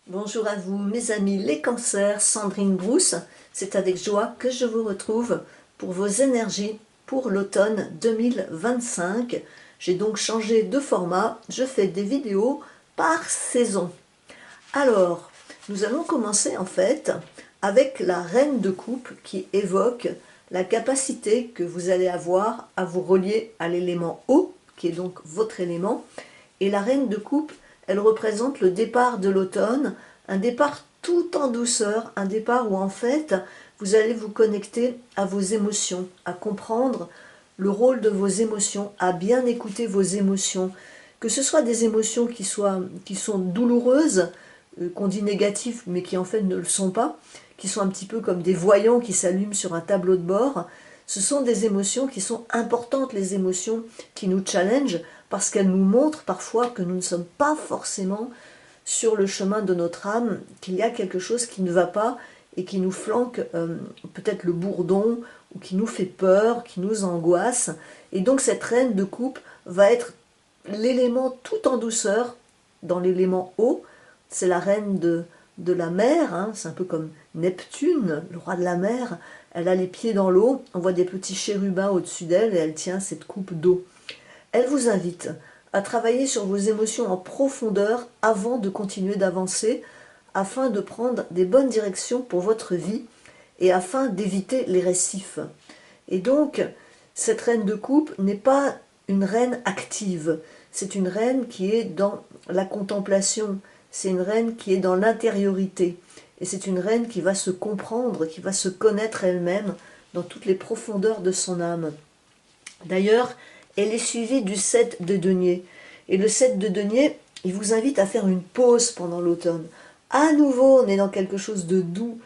Bonjour à vous mes amis les cancers, Sandrine Brousse. C'est avec joie que je vous retrouve pour vos énergies pour l'automne 2025. J'ai donc changé de format, je fais des vidéos par saison. Alors, nous allons commencer en fait avec la reine de coupe qui évoque la capacité que vous allez avoir à vous relier à l'élément eau, qui est donc votre élément. Et la reine de coupe, elle représente le départ de l'automne, un départ tout en douceur, un départ où en fait vous allez vous connecter à vos émotions, à comprendre le rôle de vos émotions, à bien écouter vos émotions, que ce soit des émotions qui sont douloureuses, qu'on dit négatives, mais qui en fait ne le sont pas, qui sont un petit peu comme des voyants qui s'allument sur un tableau de bord. Ce sont des émotions qui sont importantes, les émotions qui nous challengent, parce qu'elles nous montrent parfois que nous ne sommes pas forcément sur le chemin de notre âme, qu'il y a quelque chose qui ne va pas et qui nous flanque peut-être le bourdon, ou qui nous fait peur, qui nous angoisse. Et donc cette reine de coupe va être l'élément tout en douceur, dans l'élément eau. C'est la reine de la mer, hein. C'est un peu comme Neptune, le roi de la mer. Elle a les pieds dans l'eau, on voit des petits chérubins au-dessus d'elle et elle tient cette coupe d'eau. Elle vous invite à travailler sur vos émotions en profondeur avant de continuer d'avancer, afin de prendre des bonnes directions pour votre vie et afin d'éviter les récifs. Et donc, cette reine de coupe n'est pas une reine active, c'est une reine qui est dans la contemplation, c'est une reine qui est dans l'intériorité, et c'est une reine qui va se comprendre, qui va se connaître elle-même dans toutes les profondeurs de son âme. D'ailleurs, elle est suivie du 7 de denier. Et le 7 de denier, il vous invite à faire une pause pendant l'automne. À nouveau, on est dans quelque chose de doux.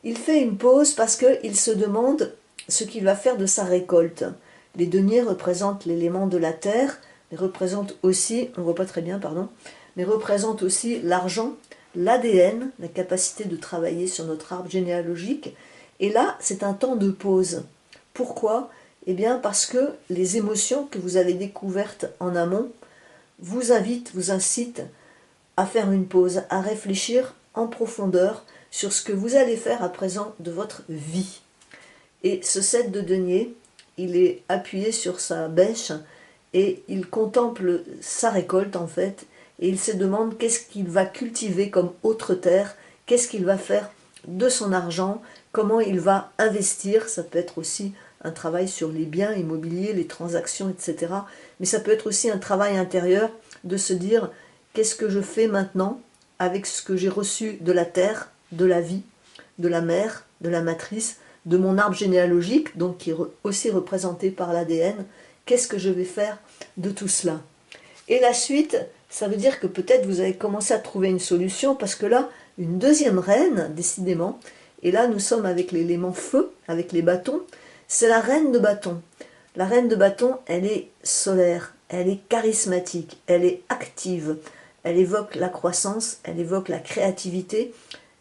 Il fait une pause parce qu'il se demande ce qu'il va faire de sa récolte. Les deniers représentent l'élément de la terre, mais représentent aussi, on ne voit pas très bien, pardon, mais représentent aussi l'argent, l'ADN, la capacité de travailler sur notre arbre généalogique. Et là, c'est un temps de pause. Pourquoi ? Eh bien parce que les émotions que vous avez découvertes en amont vous invitent, vous incitent à faire une pause, à réfléchir en profondeur sur ce que vous allez faire à présent de votre vie. Et ce 7 de denier, il est appuyé sur sa bêche et il contemple sa récolte en fait, et il se demande qu'est-ce qu'il va cultiver comme autre terre, qu'est-ce qu'il va faire de son argent, comment il va investir. Ça peut être aussi un travail sur les biens immobiliers, les transactions, etc. Mais ça peut être aussi un travail intérieur de se dire qu'est-ce que je fais maintenant avec ce que j'ai reçu de la terre, de la vie, de la mère, de la matrice, de mon arbre généalogique, donc qui est aussi représenté par l'ADN. Qu'est-ce que je vais faire de tout cela? Et la suite, ça veut dire que peut-être vous avez commencé à trouver une solution, parce que là, une deuxième reine, décidément, et là nous sommes avec l'élément feu, avec les bâtons, c'est la reine de bâton. La reine de bâton, elle est solaire, elle est charismatique, elle est active, elle évoque la croissance, elle évoque la créativité,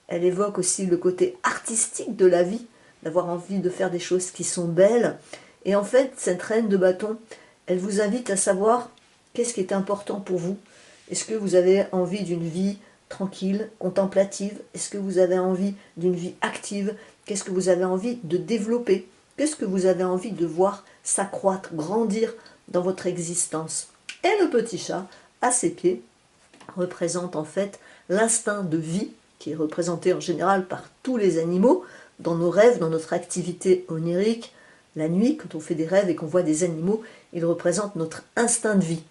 elle évoque aussi le côté artistique de la vie, d'avoir envie de faire des choses qui sont belles. Et en fait, cette reine de bâton, elle vous invite à savoir qu'est-ce qui est important pour vous. Est-ce que vous avez envie d'une vie tranquille, contemplative? Est-ce que vous avez envie d'une vie active? Qu'est-ce que vous avez envie de développer? Qu'est-ce que vous avez envie de voir s'accroître, grandir dans votre existence? Et le petit chat, à ses pieds, représente en fait l'instinct de vie, qui est représenté en général par tous les animaux, dans nos rêves, dans notre activité onirique. La nuit, quand on fait des rêves et qu'on voit des animaux, ils représentent notre instinct de vie.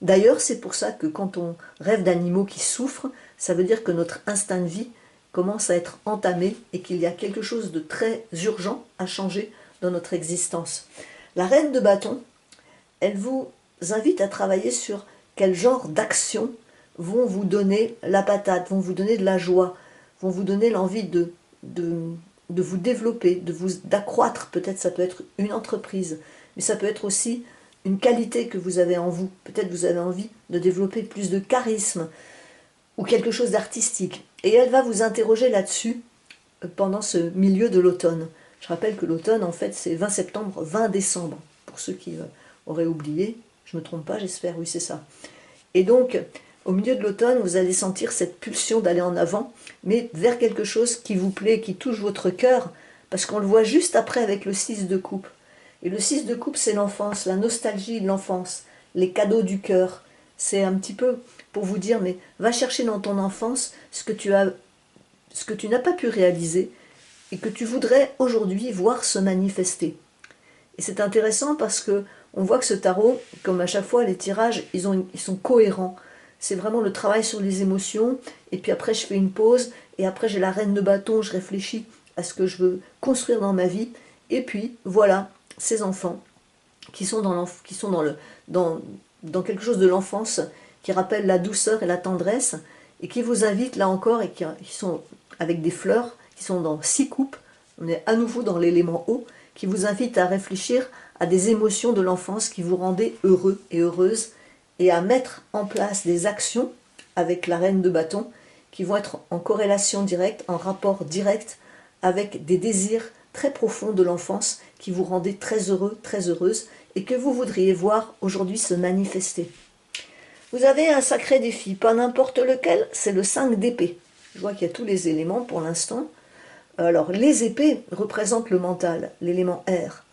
D'ailleurs, c'est pour ça que quand on rêve d'animaux qui souffrent, ça veut dire que notre instinct de vie commence à être entamé et qu'il y a quelque chose de très urgent à changer dans notre existence. La reine de bâton, elle vous invite à travailler sur quel genre d'actions vont vous donner la patate, vont vous donner de la joie, vont vous donner l'envie de vous développer, d'accroître. Peut-être ça peut être une entreprise, mais ça peut être aussi une qualité que vous avez en vous. Peut-être vous avez envie de développer plus de charisme ou quelque chose d'artistique. Et elle va vous interroger là-dessus pendant ce milieu de l'automne. Je rappelle que l'automne, en fait, c'est 20 septembre, 20 décembre. Pour ceux qui auraient oublié, je ne me trompe pas, j'espère, oui, c'est ça. Et donc, Au milieu de l'automne, vous allez sentir cette pulsion d'aller en avant, mais vers quelque chose qui vous plaît, qui touche votre cœur, parce qu'on le voit juste après avec le 6 de coupe. Et le 6 de coupe, c'est l'enfance, la nostalgie de l'enfance, les cadeaux du cœur. C'est un petit peu pour vous dire, mais va chercher dans ton enfance ce que tu n'as pas pu réaliser et que tu voudrais aujourd'hui voir se manifester. Et c'est intéressant parce que on voit que ce tarot, comme à chaque fois les tirages, ils sont cohérents. C'est vraiment le travail sur les émotions, et puis après je fais une pause, et après j'ai la reine de bâton, je réfléchis à ce que je veux construire dans ma vie, et puis voilà, ces enfants qui sont dans quelque chose de l'enfance, qui rappelle la douceur et la tendresse, et qui vous invitent là encore, et qui sont avec des fleurs, qui sont dans 6 coupes, on est à nouveau dans l'élément eau, qui vous invitent à réfléchir à des émotions de l'enfance qui vous rendaient heureux et heureuses, et à mettre en place des actions avec la reine de bâton qui vont être en corrélation directe, en rapport direct avec des désirs très profonds de l'enfance qui vous rendaient très heureux, très heureuse et que vous voudriez voir aujourd'hui se manifester. Vous avez un sacré défi, pas n'importe lequel, c'est le 5 d'épée. Je vois qu'il y a tous les éléments pour l'instant. Alors les épées représentent le mental, l'élément air.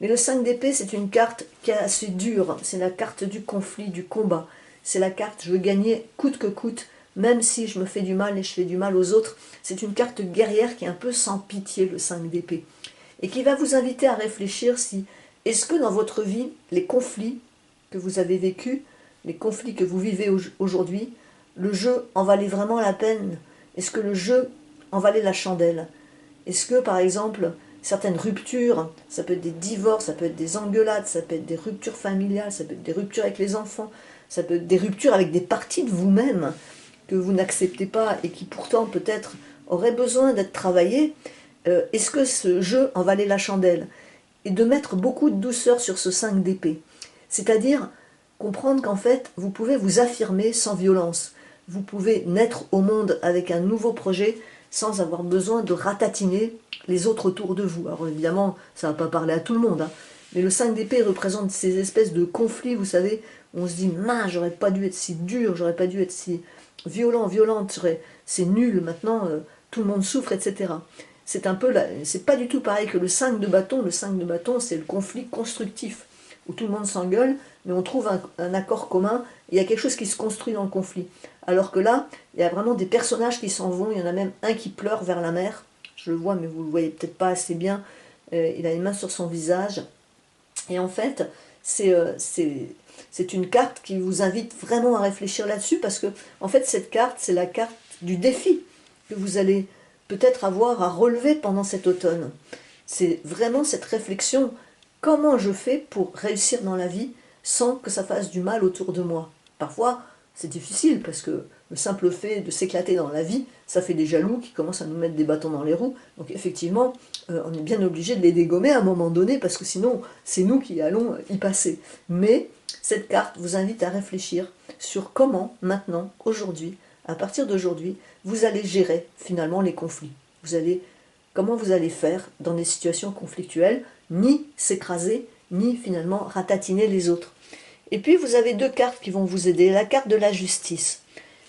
Mais le 5 d'épée, c'est une carte qui est assez dure, c'est la carte du conflit, du combat. C'est la carte, je veux gagner coûte que coûte, même si je me fais du mal et je fais du mal aux autres. C'est une carte guerrière qui est un peu sans pitié, le 5 d'épée. Et qui va vous inviter à réfléchir si, est-ce que dans votre vie, les conflits que vous avez vécus, les conflits que vous vivez aujourd'hui, le jeu en valait vraiment la peine? Est-ce que le jeu en valait la chandelle? Est-ce que, par exemple, certaines ruptures, ça peut être des divorces, ça peut être des engueulades, ça peut être des ruptures familiales, ça peut être des ruptures avec les enfants, ça peut être des ruptures avec des parties de vous-même que vous n'acceptez pas et qui pourtant peut-être auraient besoin d'être travaillées. Est-ce que ce jeu en valait la chandelle? Et de mettre beaucoup de douceur sur ce 5 d'épée. C'est-à-dire comprendre qu'en fait, vous pouvez vous affirmer sans violence. Vous pouvez naître au monde avec un nouveau projet sans avoir besoin de ratatiner les autres autour de vous. Alors évidemment, ça ne va pas parler à tout le monde, hein, mais le 5 d'épée représente ces espèces de conflits, vous savez, où on se dit, mince, j'aurais pas dû être si dur, j'aurais pas dû être si violente, c'est nul, maintenant tout le monde souffre, etc. C'est un peu, c'est pas du tout pareil que le 5 de bâton. Le 5 de bâton, c'est le conflit constructif, où tout le monde s'engueule, mais on trouve un accord commun, et il y a quelque chose qui se construit dans le conflit. Alors que là, il y a vraiment des personnages qui s'en vont, il y en a même un qui pleure vers la mer, je le vois, mais vous le voyez peut-être pas assez bien, il a les mains sur son visage, et en fait, c'est une carte qui vous invite vraiment à réfléchir là-dessus, parce que, en fait, cette carte, c'est la carte du défi que vous allez peut-être avoir à relever pendant cet automne. C'est vraiment cette réflexion, comment je fais pour réussir dans la vie sans que ça fasse du mal autour de moi? Parfois, c'est difficile parce que le simple fait de s'éclater dans la vie, ça fait des jaloux qui commencent à nous mettre des bâtons dans les roues. Donc effectivement, on est bien obligé de les dégommer à un moment donné parce que sinon, c'est nous qui allons y passer. Mais cette carte vous invite à réfléchir sur comment, maintenant, aujourd'hui, à partir d'aujourd'hui, vous allez gérer finalement les conflits. Comment vous allez faire dans des situations conflictuelles, ni s'écraser, ni finalement ratatiner les autres. Et puis vous avez 2 cartes qui vont vous aider. La carte de la justice.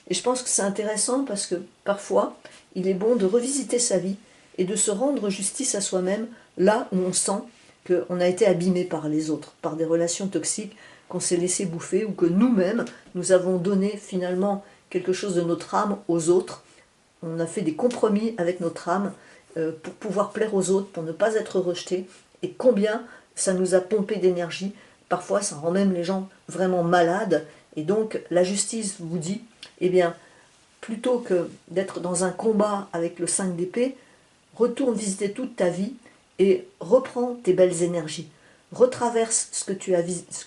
Et je pense que c'est intéressant parce que parfois, il est bon de revisiter sa vie et de se rendre justice à soi-même là où on sent qu'on a été abîmé par les autres, par des relations toxiques, qu'on s'est laissé bouffer ou que nous-mêmes, nous avons donné finalement quelque chose de notre âme aux autres. On a fait des compromis avec notre âme pour pouvoir plaire aux autres, pour ne pas être rejeté. Et combien ça nous a pompé d'énergie. Parfois, ça rend même les gens vraiment malades. Et donc, la justice vous dit, eh bien, plutôt que d'être dans un combat avec le 5 d'épée, retourne visiter toute ta vie et reprends tes belles énergies. Retraverse ce que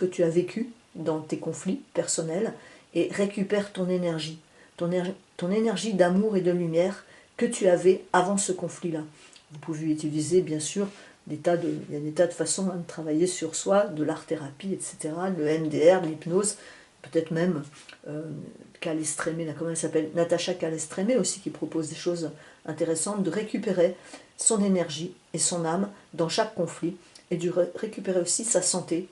tu as vécu dans tes conflits personnels et récupère ton énergie. Ton énergie d'amour et de lumière que tu avais avant ce conflit-là. Vous pouvez utiliser, bien sûr, il y a des tas de façons de travailler sur soi, de l'art-thérapie, etc., le MDR, l'hypnose, peut-être même Calestrémé, comment elle s'appelle, Natacha Calestrémé aussi, qui propose des choses intéressantes, de récupérer son énergie et son âme dans chaque conflit, et de récupérer aussi sa santé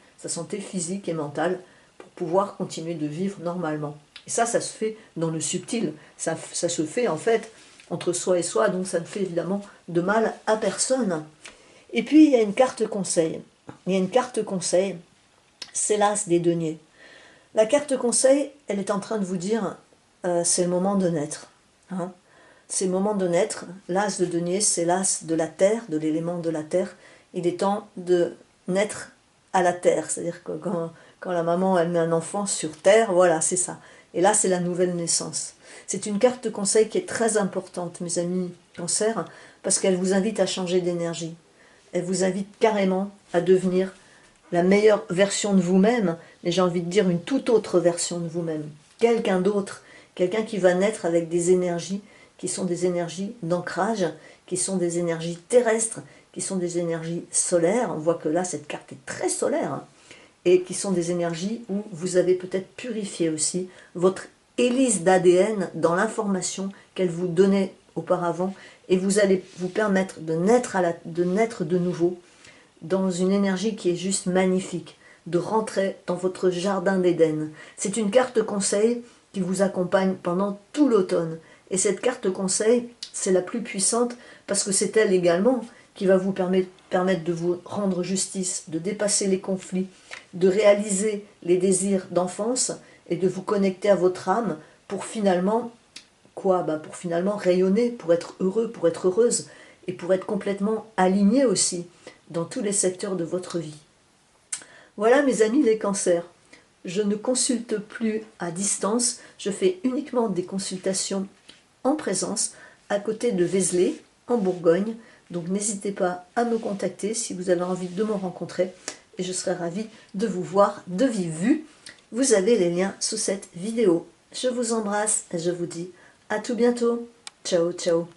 physique et mentale, pour pouvoir continuer de vivre normalement. Et ça se fait dans le subtil, ça se fait en fait entre soi et soi, donc ça ne fait évidemment de mal à personne. Et puis il y a une carte conseil. Il y a une carte conseil, c'est l'as des deniers. La carte conseil, elle est en train de vous dire, c'est le moment de naître. Hein. C'est le moment de naître. L'as de denier, c'est l'as de la terre, de l'élément de la terre. Il est temps de naître à la terre. C'est-à-dire que quand la maman elle met un enfant sur terre, voilà, c'est ça. Et là, c'est la nouvelle naissance. C'est une carte conseil qui est très importante, mes amis Cancer, parce qu'elle vous invite à changer d'énergie. Elle vous invite carrément à devenir la meilleure version de vous-même, mais j'ai envie de dire une toute autre version de vous-même. Quelqu'un d'autre, quelqu'un qui va naître avec des énergies qui sont des énergies d'ancrage, qui sont des énergies terrestres, qui sont des énergies solaires. On voit que là, cette carte est très solaire, hein, et qui sont des énergies où vous avez peut-être purifié aussi votre hélice d'ADN dans l'information qu'elle vous donnait auparavant, et vous allez vous permettre de naître de nouveau dans une énergie qui est juste magnifique, de rentrer dans votre jardin d'Éden. C'est une carte conseil qui vous accompagne pendant tout l'automne. Et cette carte conseil, c'est la plus puissante parce que c'est elle également qui va vous permettre de vous rendre justice, de dépasser les conflits, de réaliser les désirs d'enfance et de vous connecter à votre âme pour finalement, quoi? Pour finalement rayonner, pour être heureux, pour être heureuse et pour être complètement aligné aussi dans tous les secteurs de votre vie. Voilà mes amis les cancers. Je ne consulte plus à distance, je fais uniquement des consultations en présence à côté de Vézelay, en Bourgogne. Donc n'hésitez pas à me contacter si vous avez envie de me rencontrer et je serai ravie de vous voir de vive vue. Vous avez les liens sous cette vidéo. Je vous embrasse et je vous dis à tout bientôt. Ciao, ciao.